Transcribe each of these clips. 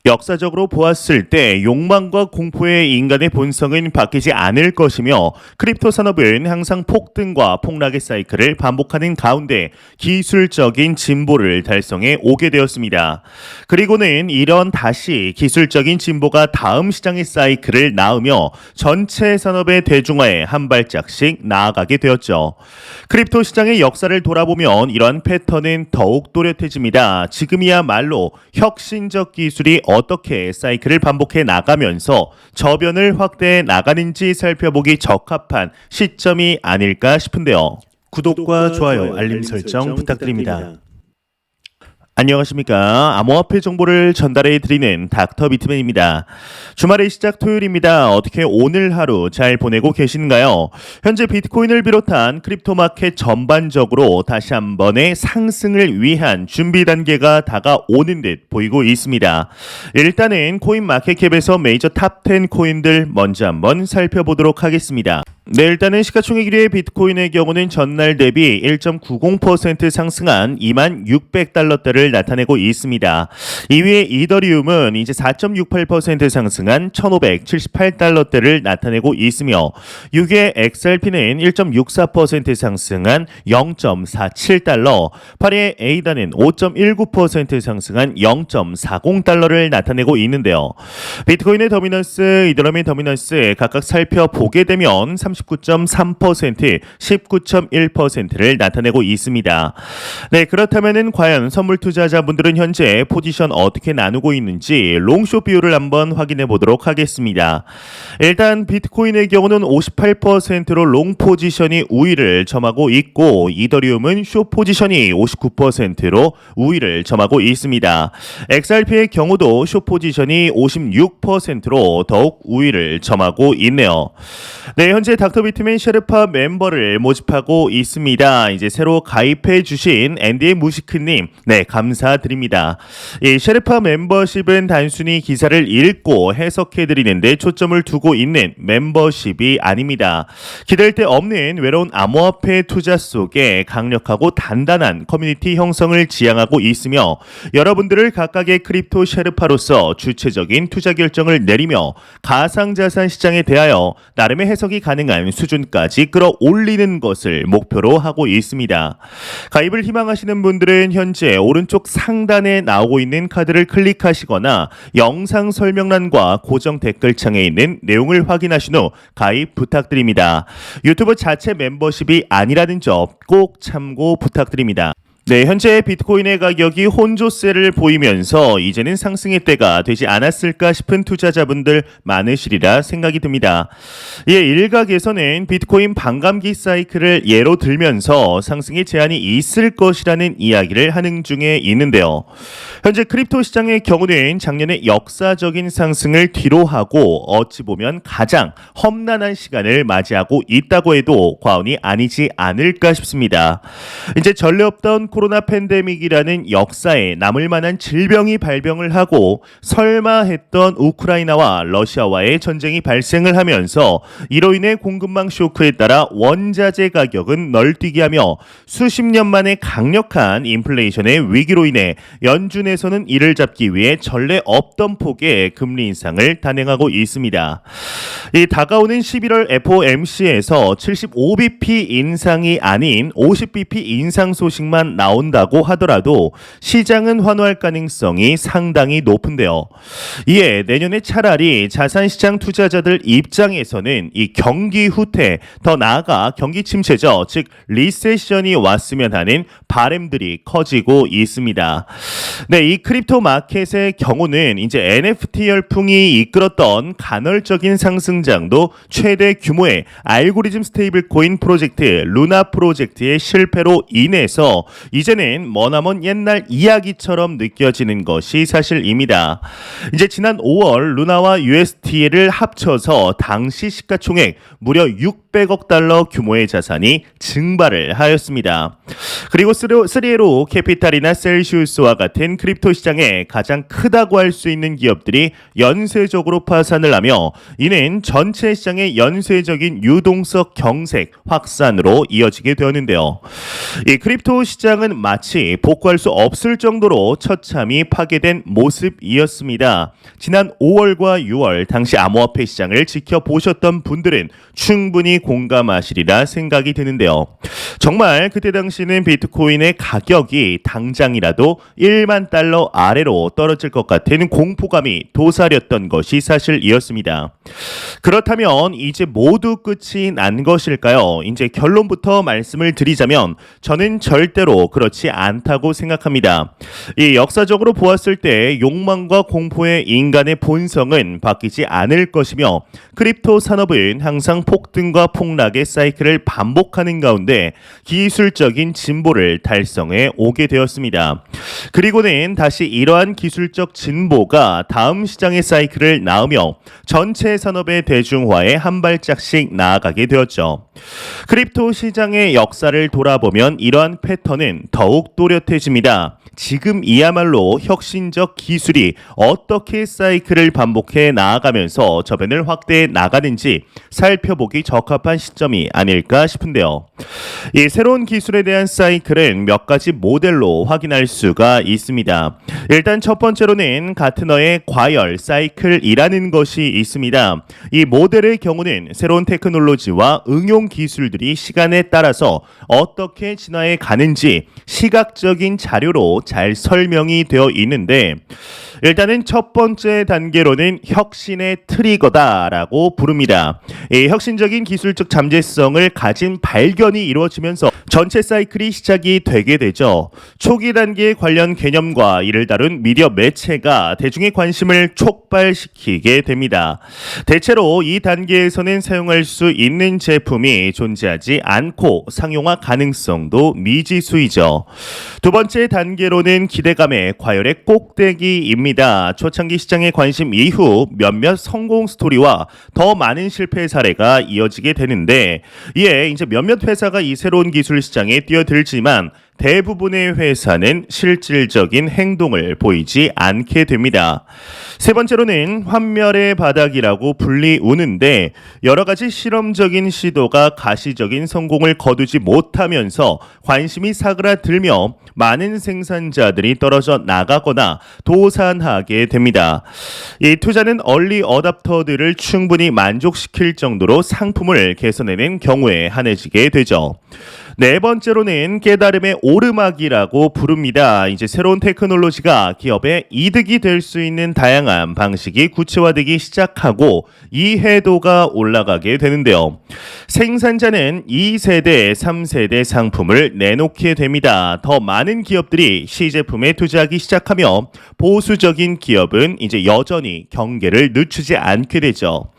역사적으로 보았을 때 욕망과 공포의 인간의 본성은 바뀌지 않을 것이며 크립토 산업은 항상 폭등과 폭락의 사이클을 반복하는 가운데 기술적인 진보를 달성해 오게 되었습니다. 그리고는 이런 다시 기술적인 진보가 다음 시장의 사이클을 낳으며 전체 산업의 대중화에 한 발짝씩 나아가게 되었죠. 크립토 시장의 역사를 돌아보면 이러한 패턴은 더욱 또렷해집니다. 지금이야말로 혁신적 기술이 어떻게 사이클을 반복해 나가면서 저변을 확대해 나가는지 살펴보기 적합한 시점이 아닐까 싶은데요. 구독과 좋아요, 알림 설정 부탁드립니다. 안녕하십니까. 암호화폐 정보를 전달해 드리는 닥터 비트맨입니다. 주말의 시작 토요일입니다. 어떻게 오늘 하루 잘 보내고 계신가요? 현재 비트코인을 비롯한 크립토 마켓 전반적으로 다시 한 번의 상승을 위한 준비 단계가 다가오는 듯 보이고 있습니다. 일단은 코인 마켓캡에서 메이저 탑 10 코인들 먼저 한번 살펴보도록 하겠습니다. 네, 일단은 시가총액 1위의 비트코인의 경우는 전날 대비 1.90% 상승한 26,600달러대를 나타내고 있습니다. 2위의 이더리움은 이제 4.68% 상승한 1,578달러대를 나타내고 있으며 6위의 XRP는 1.64% 상승한 0.47달러, 8위의 에이다는 5.19% 상승한 0.40달러를 나타내고 있는데요. 비트코인의 더미넌스, 이더리움의 더미넌스 각각 살펴보게 되면 39.3%, 19.1%를 나타내고 있습니다. 네, 그렇다면은 과연 선물 투자자분들은 현재 포지션 어떻게 나누고 있는지 롱숏 비율을 한번 확인해 보도록 하겠습니다. 일단 비트코인의 경우는 58%로 롱 포지션이 우위를 점하고 있고 이더리움은 숏 포지션이 59%로 우위를 점하고 있습니다. XRP의 경우도 숏 포지션이 56%로 더욱 우위를 점하고 있네요. 네, 현재 닥터 비트맨 셰르파 멤버를 모집하고 있습니다. 이제 새로 가입해 주신 NDA 무시크님, 네, 감사드립니다. 이 셰르파 멤버십은 단순히 기사를 읽고 해석해 드리는데 초점을 두고 있는 멤버십이 아닙니다. 기댈 데 없는 외로운 암호화폐 투자 속에 강력하고 단단한 커뮤니티 형성을 지향하고 있으며 여러분들을 각각의 크립토 셰르파로서 주체적인 투자 결정을 내리며 가상자산 시장에 대하여 나름의 해석이 가능한 수준까지 끌어올리는 것을 목표로 하고 있습니다. 가입을 희망하시는 분들은 현재 오른쪽 상단에 나오고 있는 카드를 클릭하시거나 영상 설명란과 고정 댓글창에 있는 내용을 확인하신 후 가입 부탁드립니다. 유튜브 자체 멤버십이 아니라는 점 꼭 참고 부탁드립니다. 네, 현재 비트코인의 가격이 혼조세를 보이면서 이제는 상승의 때가 되지 않았을까 싶은 투자자분들 많으시리라 생각이 듭니다. 예, 일각에서는 비트코인 반감기 사이클을 예로 들면서 상승의 제한이 있을 것이라는 이야기를 하는 중에 있는데요. 현재 크립토 시장의 경우는 작년에 역사적인 상승을 뒤로하고 어찌 보면 가장 험난한 시간을 맞이하고 있다고 해도 과언이 아니지 않을까 싶습니다. 이제 전례 없던 코로나 팬데믹이라는 역사에 남을 만한 질병이 발병을 하고 설마 했던 우크라이나와 러시아와의 전쟁이 발생을 하면서 이로 인해 공급망 쇼크에 따라 원자재 가격은 널뛰게 하며 수십 년 만에 강력한 인플레이션의 위기로 인해 연준에서는 이를 잡기 위해 전례 없던 폭의 금리 인상을 단행하고 있습니다. 이 다가오는 11월 FOMC에서 75bp 인상이 아닌 50bp 인상 소식만 나온다고 하더라도 시장은 환호할 가능성이 상당히 높은데요. 이에 내년에 차라리 자산시장 투자자들 입장에서는 이 경기 후퇴, 더 나아가 경기 침체죠. 즉 리세션이 왔으면 하는 바람들이 커지고 있습니다. 네, 이 크립토 마켓의 경우는 이제 NFT 열풍이 이끌었던 간헐적인 상승장도 최대 규모의 알고리즘 스테이블 코인 프로젝트 루나 프로젝트의 실패로 인해서 이제는 머나먼 옛날 이야기처럼 느껴지는 것이 사실입니다. 이제 지난 5월 루나와 USD를 합쳐서 당시 시가총액 무려 600억 달러 규모의 자산이 증발을 하였습니다. 그리고 3에로 캐피탈이나 셀시우스와 같은 크립토 시장에 가장 크다고 할 수 있는 기업들이 연쇄적으로 파산을 하며 이는 전체 시장의 연쇄적인 유동성 경색 확산으로 이어지게 되었는데요. 이 크립토 시장은 시장은 마치 복구할 수 없을 정도로 처참히 파괴된 모습이었습니다. 지난 5월과 6월 당시 암호화폐 시장을 지켜보셨던 분들은 충분히 공감하시리라 생각이 드는데요. 정말 그때 당시는 비트코인의 가격이 당장이라도 1만 달러 아래로 떨어질 것 같은 공포감이 도사렸던 것이 사실이었습니다. 그렇다면 이제 모두 끝이 난 것일까요? 이제 결론부터 말씀을 드리자면 저는 절대로 그렇지 않다고 생각합니다. 이 역사적으로 보았을 때 욕망과 공포의 인간의 본성은 바뀌지 않을 것이며 크립토 산업은 항상 폭등과 폭락의 사이클을 반복하는 가운데 기술적인 진보를 달성해 오게 되었습니다. 그리고는 다시 이러한 기술적 진보가 다음 시장의 사이클을 낳으며 전체 산업의 대중화에 한 발짝씩 나아가게 되었죠. 크립토 시장의 역사를 돌아보면 이러한 패턴은 더욱 또렷해집니다. 지금이야말로 혁신적 기술이 어떻게 사이클을 반복해 나아가면서 저변을 확대해 나가는지 살펴보기 적합한 시점이 아닐까 싶은데요. 이 새로운 기술에 대한 사이클은 몇 가지 모델로 확인할 수가 있습니다. 일단 첫 번째로는 가트너의 과열 사이클이라는 것이 있습니다. 이 모델의 경우는 새로운 테크놀로지와 응용 기술들이 시간에 따라서 어떻게 진화해 가는지 시각적인 자료로 잘 설명이 되어 있는데 일단은 첫 번째 단계로는 혁신의 트리거다라고 부릅니다. 이 혁신적인 기술적 잠재성을 가진 발견이 이루어지면서 전체 사이클이 시작이 되게 되죠. 초기 단계 관련 개념과 이를 다룬 미디어 매체가 대중의 관심을 촉발시키게 됩니다. 대체로 이 단계에서는 사용할 수 있는 제품이 존재하지 않고 상용화 가능성도 미지수이죠. 두 번째 단계로는 기대감의 과열의 꼭대기입니다. 초창기 시장의 관심 이후 몇몇 성공 스토리와 더 많은 실패 사례가 이어지게 되는데 이에 이제 몇몇 회사가 이 새로운 기술 시장에 뛰어들지만 대부분의 회사는 실질적인 행동을 보이지 않게 됩니다. 세 번째로는 환멸의 바닥이라고 불리우는데 여러 가지 실험적인 시도가 가시적인 성공을 거두지 못하면서 관심이 사그라들며 많은 생산자들이 떨어져 나가거나 도산하게 됩니다. 이 투자는 얼리 어답터들을 충분히 만족시킬 정도로 상품을 개선해낸 경우에 한해지게 되죠. 네 번째로는 깨달음의 오르막이라고 부릅니다. 이제 새로운 테크놀로지가 기업의 이득이 될 수 있는 다양한 방식이 구체화되기 시작하고 이해도가 올라가게 되는데요. 생산자는 2세대, 3세대 상품을 내놓게 됩니다. 더 많은 기업들이 시제품에 투자하기 시작하며 보수적인 기업은 이제 여전히 경계를 늦추지 않게 되죠.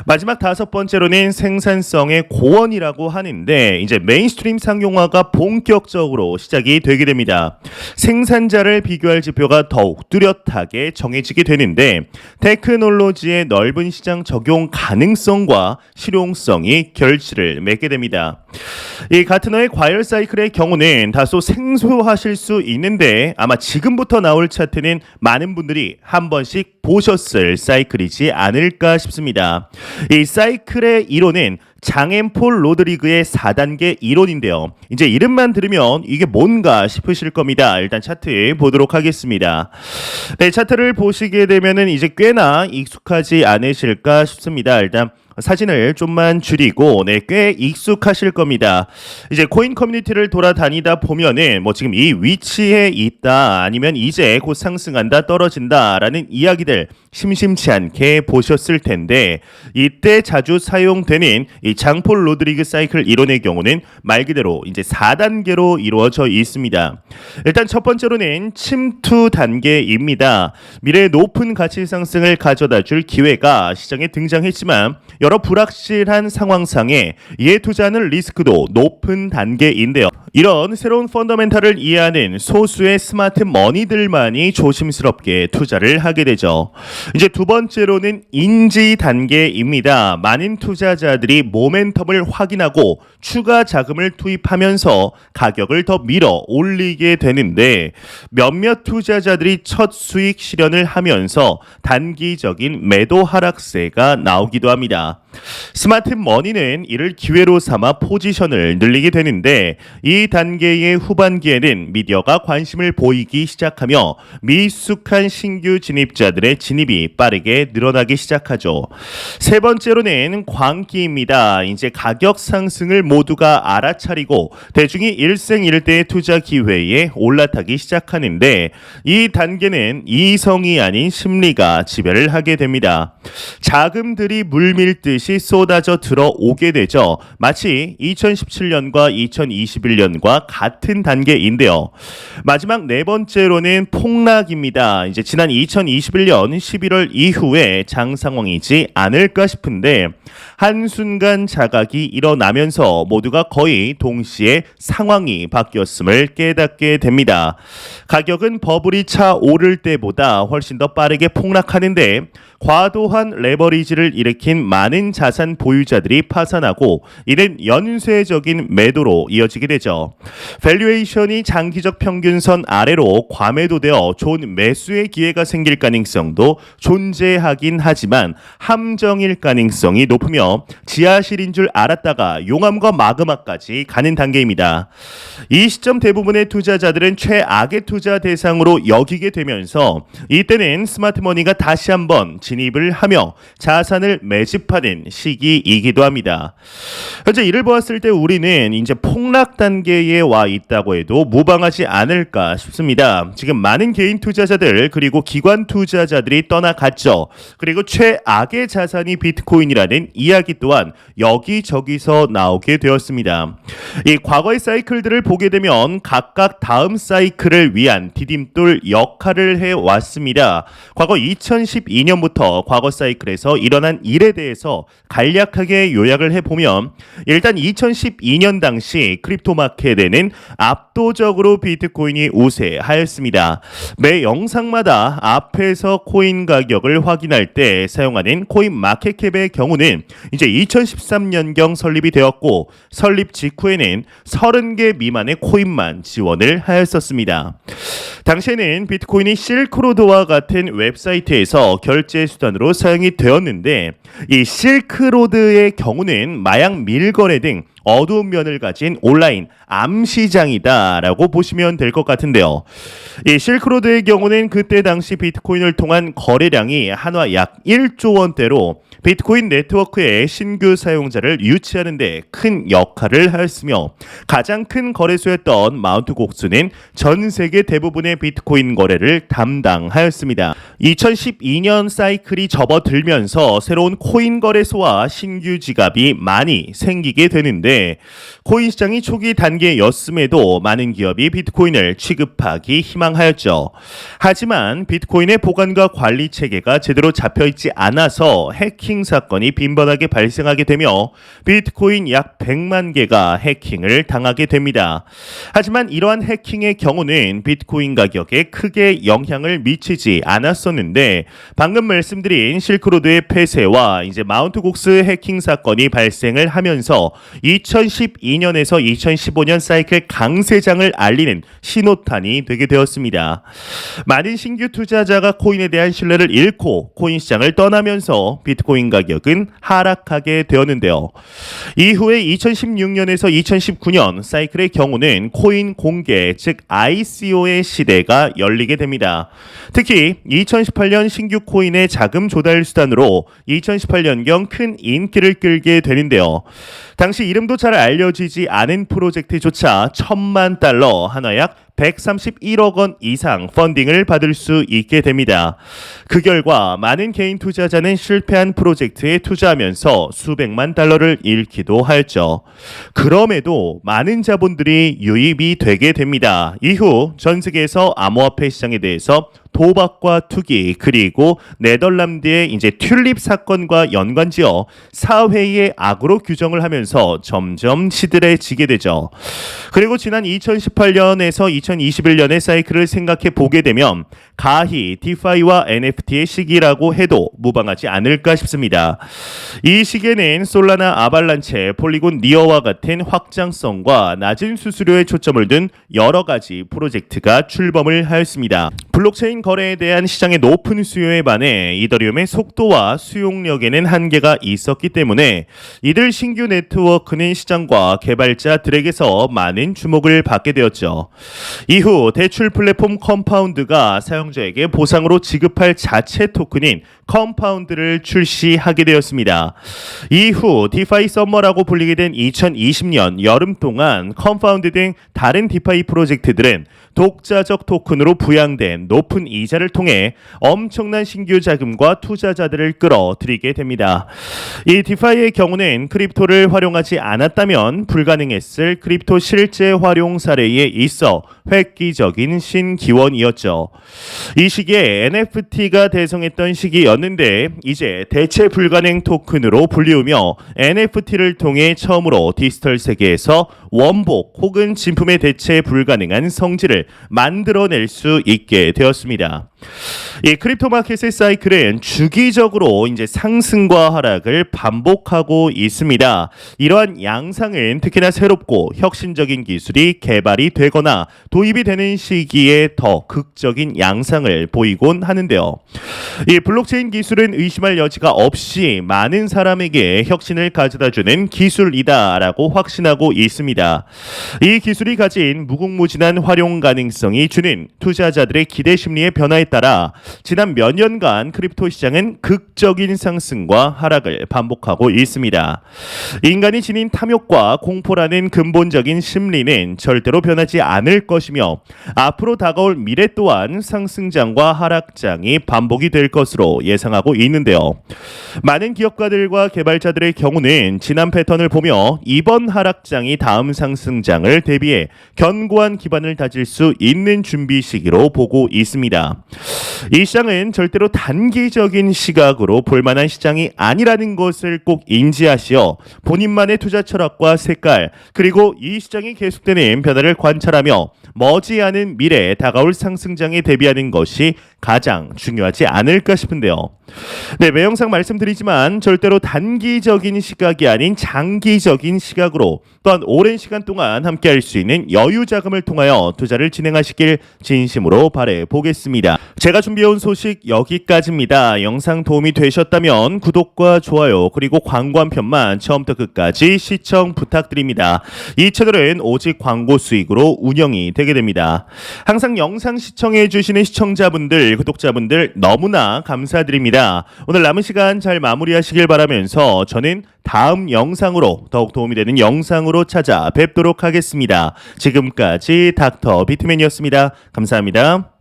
마지막 다섯 번째로는 생산성의 고원이라고 하는데 이제 메인스트림 상용화가 본격적으로 시작이 되게 됩니다. 생산자를 비교할 지표가 더욱 뚜렷하게 정해지게 되는데 테크놀로지의 넓은 시장 적용 가능성과 실용성이 결실을 맺게 됩니다. 이 가트너의 과열 사이클의 경우는 다소 생소하실 수 있는데 아마 지금부터 나올 차트는 많은 분들이 한 번씩 보셨을 사이클이지 않을까 싶습니다. 이 사이클의 이론은 장앤 폴 로드리그의 4단계 이론인데요. 이제 이름만 들으면 이게 뭔가 싶으실 겁니다. 일단 차트 보도록 하겠습니다. 네, 차트를 보시게 되면은 이제 꽤나 익숙하지 않으실까 싶습니다. 일단 사진을 좀만 줄이고 꽤 익숙하실 겁니다. 이제 코인 커뮤니티를 돌아다니다 보면은 뭐 지금 이 위치에 있다 아니면 이제 곧 상승한다 떨어진다라는 이야기들 심심치 않게 보셨을 텐데 이때 자주 사용되는 이 장폴 로드리그 사이클 이론의 경우는 말 그대로 이제 4단계로 이루어져 있습니다. 일단 첫 번째로는 침투 단계입니다. 미래의 높은 가치 상승을 가져다 줄 기회가 시장에 등장했지만 여러 불확실한 상황상에 이에 투자하는 리스크도 높은 단계인데요. 이런 새로운 펀더멘탈을 이해하는 소수의 스마트 머니들만이 조심스럽게 투자를 하게 되죠. 이제 두 번째로는 인지 단계입니다. 많은 투자자들이 모멘텀을 확인하고 추가 자금을 투입하면서 가격을 더 밀어 올리게 되는데 몇몇 투자자들이 첫 수익 실현을 하면서 단기적인 매도 하락세가 나오기도 합니다. 스마트 머니는 이를 기회로 삼아 포지션을 늘리게 되는데 이 단계의 후반기에는 미디어가 관심을 보이기 시작하며 미숙한 신규 진입자들의 진입이 빠르게 늘어나기 시작하죠. 세 번째로는 광기입니다. 이제 가격 상승을 모두가 알아차리고 대중이 일생일대의 투자 기회에 올라타기 시작하는데 이 단계는 이성이 아닌 심리가 지배를 하게 됩니다. 자금들이 물밀듯이 쏟아져 들어오게 되죠. 마치 2017년과 2021년과 같은 단계인데요. 마지막 네 번째로는 폭락입니다. 이제 지난 2021년 11월 이후에 장 상황이지 않을까 싶은데 한순간 자각이 일어나면서 모두가 거의 동시에 상황이 바뀌었음을 깨닫게 됩니다. 가격은 버블이 차오를 때보다 훨씬 더 빠르게 폭락하는데 과도한 레버리지를 일으킨 많은 자산 보유자들이 파산하고 이는 연쇄적인 매도로 이어지게 되죠. 밸류에이션이 장기적 평균선 아래로 과매도되어 좋은 매수의 기회가 생길 가능성도 존재하긴 하지만 함정일 가능성이 높으며 지하실인 줄 알았다가 용암과 마그마까지 가는 단계입니다. 이 시점 대부분의 투자자들은 최악의 투자 대상으로 여기게 되면서 이때는 스마트머니가 다시 한번 진입을 하며 자산을 매집하는 시기이기도 합니다. 현재 이를 보았을 때 우리는 이제 폭락 단계에 와 있다고 해도 무방하지 않을까 싶습니다. 지금 많은 개인 투자자들 그리고 기관 투자자들이 떠나갔죠. 그리고 최악의 자산이 비트코인이라는 이야기 또한 여기저기서 나오게 되었습니다. 이 과거의 사이클들을 보게 되면 각각 다음 사이클을 위한 디딤돌 역할을 해왔습니다. 과거 2012년부터 과거 사이클에서 일어난 일에 대해서 간략하게 요약을 해보면 일단 2012년 당시 크립토 마켓에는 압도적으로 비트코인이 우세하였습니다. 매 영상마다 앞에서 코인 가격을 확인할 때 사용하는 코인 마켓캡의 경우는 이제 2013년경 설립이 되었고 설립 직후에는 30개 미만의 코인만 지원을 하였었습니다. 당시에는 비트코인이 실크로드와 같은 웹사이트에서 결제 수단으로 사용이 되었는데 이 실크로드의 경우는 마약 밀거래 등 어두운 면을 가진 온라인 암시장이다라고 보시면 될 것 같은데요. 이 실크로드의 경우는 그때 당시 비트코인을 통한 거래량이 한화 약 1조 원대로 비트코인 네트워크의 신규 사용자를 유치하는 데 큰 역할을 하였으며 가장 큰 거래소였던 마운트 곡수는 전 세계 대부분의 비트코인 거래를 담당하였습니다. 2012년 사이클이 접어들면서 새로운 코인 거래소와 신규 지갑이 많이 생기게 되는데 코인 시장이 초기 단계였음에도 많은 기업이 비트코인을 취급하기 희망하였죠. 하지만 비트코인의 보관과 관리 체계가 제대로 잡혀있지 않아서 해킹 사건이 빈번하게 발생하게 되며 비트코인 약 100만 개가 해킹을 당하게 됩니다. 하지만 이러한 해킹의 경우는 비트코인 가격에 크게 영향을 미치지 않았었는데 방금 말씀드린 실크로드의 폐쇄와 이제 마운트 곡스 해킹 사건이 발생을 하면서 2012년에서 2015년 사이클 강세장을 알리는 신호탄이 되게 되었습니다. 많은 신규 투자자가 코인에 대한 신뢰를 잃고 코인 시장을 떠나면서 비트코인 가격은 하락하게 되었는데요. 이후에 2016년에서 2019년 사이클의 경우는 코인 공개, 즉 ICO의 시대가 열리게 됩니다. 특히 2018년 신규 코인의 자금 조달 수단으로 2018년경 큰 인기를 끌게 되는데요. 당시 이름도 잘 알려지지 않은 프로젝트조차 $10,000,000 하나 약 131억 원 이상 펀딩을 받을 수 있게 됩니다. 그 결과 많은 개인 투자자는 실패한 프로젝트에 투자하면서 수백만 달러를 잃기도 하였죠. 그럼에도 많은 자본들이 유입이 되게 됩니다. 이후 전 세계에서 암호화폐 시장에 대해서 도박과 투기 그리고 네덜란드의 이제 튤립 사건과 연관지어 사회의 악으로 규정을 하면서 점점 시들해지게 되죠. 그리고 지난 2018년에서 2021년의 사이클을 생각해 보게 되면 가히 디파이와 NFT의 시기라고 해도 무방하지 않을까 싶습니다. 이 시기에는 솔라나, 아발란체, 폴리곤 니어와 같은 확장성과 낮은 수수료에 초점을 둔 여러 가지 프로젝트가 출범을 하였습니다. 블록체인 거래에 대한 시장의 높은 수요에 반해 이더리움의 속도와 수용력에는 한계가 있었기 때문에 이들 신규 네트워크는 시장과 개발자들에게서 많은 주목을 받게 되었죠. 이후 대출 플랫폼 컴파운드가 사용자에게 보상으로 지급할 자체 토큰인 컴파운드를 출시하게 되었습니다. 이후 디파이 썸머라고 불리게 된 2020년 여름 동안 컴파운드 등 다른 디파이 프로젝트들은 독자적 토큰으로 부양된 높은 이자를 통해 엄청난 신규 자금과 투자자들을 끌어들이게 됩니다. 이 디파이의 경우는 크립토를 활용하지 않았다면 불가능했을 크립토 실제 활용 사례에 있어 획기적인 신기원이었죠. 이 시기에 NFT가 대성했던 시기였는데 이제 대체 불가능 토큰으로 불리우며 NFT를 통해 처음으로 디지털 세계에서 원복 혹은 진품의 대체 불가능한 성질을 만들어낼 수 있게 되었습니다. 이 크립토 마켓의 사이클은 주기적으로 이제 상승과 하락을 반복하고 있습니다. 이러한 양상은 특히나 새롭고 혁신적인 기술이 개발이 되거나 도입이 되는 시기에 더 극적인 양상을 보이곤 하는데요. 이 블록체인 기술은 의심할 여지가 없이 많은 사람에게 혁신을 가져다주는 기술이다라고 확신하고 있습니다. 이 기술이 가진 무궁무진한 활용 가능성이 주는 투자자들의 기대 심리의 변화에 따라 지난 몇 년간 크립토 시장은 극적인 상승과 하락을 반복하고 있습니다. 인간이 지닌 탐욕과 공포라는 근본적인 심리는 절대로 변하지 않을 것이며 앞으로 다가올 미래 또한 상승장과 하락장이 반복이 될 것으로 예상하고 있는데요. 많은 기업가들과 개발자들의 경우는 지난 패턴을 보며 이번 하락장이 다음 상승장을 대비해 견고한 기반을 다질 수 있는 준비 시기로 보고 있습니다. 이 시장은 절대로 단기적인 시각으로 볼만한 시장이 아니라는 것을 꼭 인지하시어 본인만의 투자 철학과 색깔 그리고 이 시장이 계속되는 변화를 관찰하며 머지않은 미래에 다가올 상승장에 대비하는 것이 가장 중요하지 않을까 싶은데요. 네, 매 영상 말씀드리지만 절대로 단기적인 시각이 아닌 장기적인 시각으로 또한 오랜 시간 동안 함께할 수 있는 여유 자금을 통하여 투자를 진행하시길 진심으로 바라보겠습니다. 제가 준비해온 소식 여기까지입니다. 영상 도움이 되셨다면 구독과 좋아요 그리고 광고 한 편만 처음부터 끝까지 시청 부탁드립니다. 이 채널은 오직 광고 수익으로 운영이 되게 됩니다. 항상 영상 시청해 주시는 시청자분들, 구독자분들 너무나 감사드립니다. 오늘 남은 시간 잘 마무리하시길 바라면서 저는 다음 영상으로 더욱 도움이 되는 영상으로 찾아뵙도록 하겠습니다. 지금까지 닥터 비트맨이었습니다. 감사합니다.